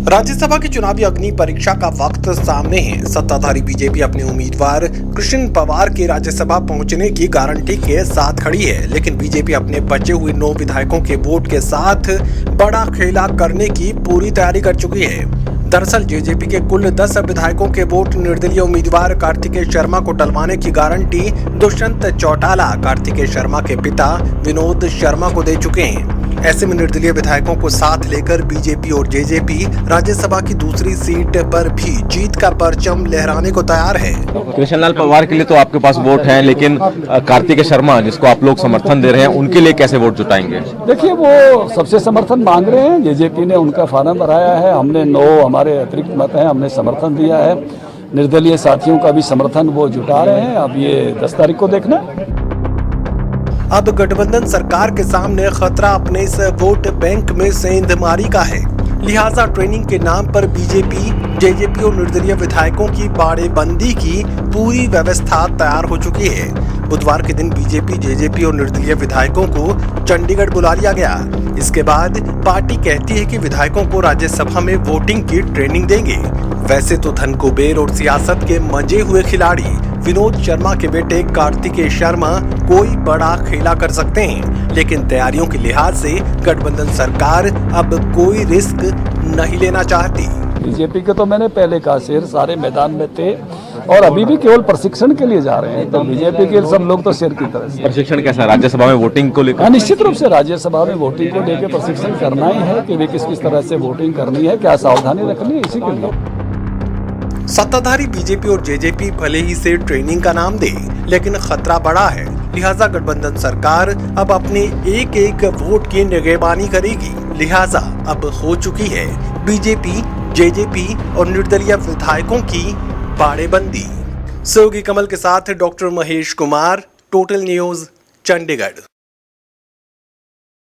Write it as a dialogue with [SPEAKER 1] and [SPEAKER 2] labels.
[SPEAKER 1] राज्यसभा की चुनावी अग्नि परीक्षा का वक्त सामने है। सत्ताधारी बीजेपी अपने उम्मीदवार कृष्ण पवार के राज्यसभा पहुंचने की गारंटी के साथ खड़ी है, लेकिन बीजेपी अपने बचे हुए 9 विधायकों के वोट के साथ बड़ा खेला करने की पूरी तैयारी कर चुकी है। दरअसल जेजेपी के कुल 10 विधायकों के वोट निर्दलीय उम्मीदवार कार्तिकेय शर्मा को टलवाने की गारंटी दुष्यंत चौटाला, कार्तिकेय शर्मा के पिता विनोद शर्मा को दे चुके हैं। ऐसे में निर्दलीय विधायकों को साथ लेकर बीजेपी और जेजेपी राज्यसभा की दूसरी सीट पर भी जीत का परचम लहराने को तैयार है।
[SPEAKER 2] कृष्णलाल पवार के लिए तो आपके पास वोट है, लेकिन कार्तिकेय शर्मा जिसको आप लोग समर्थन दे रहे हैं, उनके लिए कैसे वोट जुटाएंगे?
[SPEAKER 3] देखिए, वो सबसे समर्थन मांग रहे हैं। जेजेपी ने उनका फार्म भराया है, हमने 9 हमारे अतिरिक्त मत हैं, हमने समर्थन दिया है। निर्दलीय साथियों का भी समर्थन वो जुटा रहे हैं। अब ये 10 तारीख को देखना।
[SPEAKER 1] अब गठबंधन सरकार के सामने खतरा अपने इस वोट बैंक में सेंधमारी का है। लिहाजा ट्रेनिंग के नाम पर बीजेपी, जेजेपी और निर्दलीय विधायकों की बाड़ेबंदी की पूरी व्यवस्था तैयार हो चुकी है। बुधवार के दिन बीजेपी, जेजेपी और निर्दलीय विधायकों को चंडीगढ़ बुला लिया गया। इसके बाद पार्टी कहती है कि विधायकों को राज्यसभा में वोटिंग की ट्रेनिंग देंगे। वैसे तो धन कुबेर और सियासत के मंजे हुए खिलाड़ी विनोद शर्मा के बेटे कार्तिकेय शर्मा कोई बड़ा खेला कर सकते हैं, लेकिन तैयारियों के लिहाज से गठबंधन सरकार अब कोई रिस्क नहीं लेना चाहती।
[SPEAKER 3] बीजेपी के तो मैंने पहले कहा, शेर सारे मैदान में थे और अभी भी केवल प्रशिक्षण के लिए जा रहे हैं। तो बीजेपी के सब लोग तो शेर की तरह से।
[SPEAKER 2] प्रशिक्षण कैसा राज्यसभा में वोटिंग को लेकर?
[SPEAKER 3] निश्चित रूप से राज्यसभा में वोटिंग को लेकर प्रशिक्षण करना ही है कि वे किस किस तरह से वोटिंग करनी है, क्या सावधानी रखनी है, इसी के लिए।
[SPEAKER 1] सत्ताधारी बीजेपी और जेजेपी भले ही से ट्रेनिंग का नाम दे, लेकिन खतरा बड़ा है। लिहाजा गठबंधन सरकार अब अपने एक वोट की निगरानी करेगी। लिहाजा अब हो चुकी है बीजेपी, जेजेपी और निर्दलीय विधायकों की बाड़ेबंदी। सहयोगी कमल के साथ doctor Mahesh Kumar, total news, Chandigarh.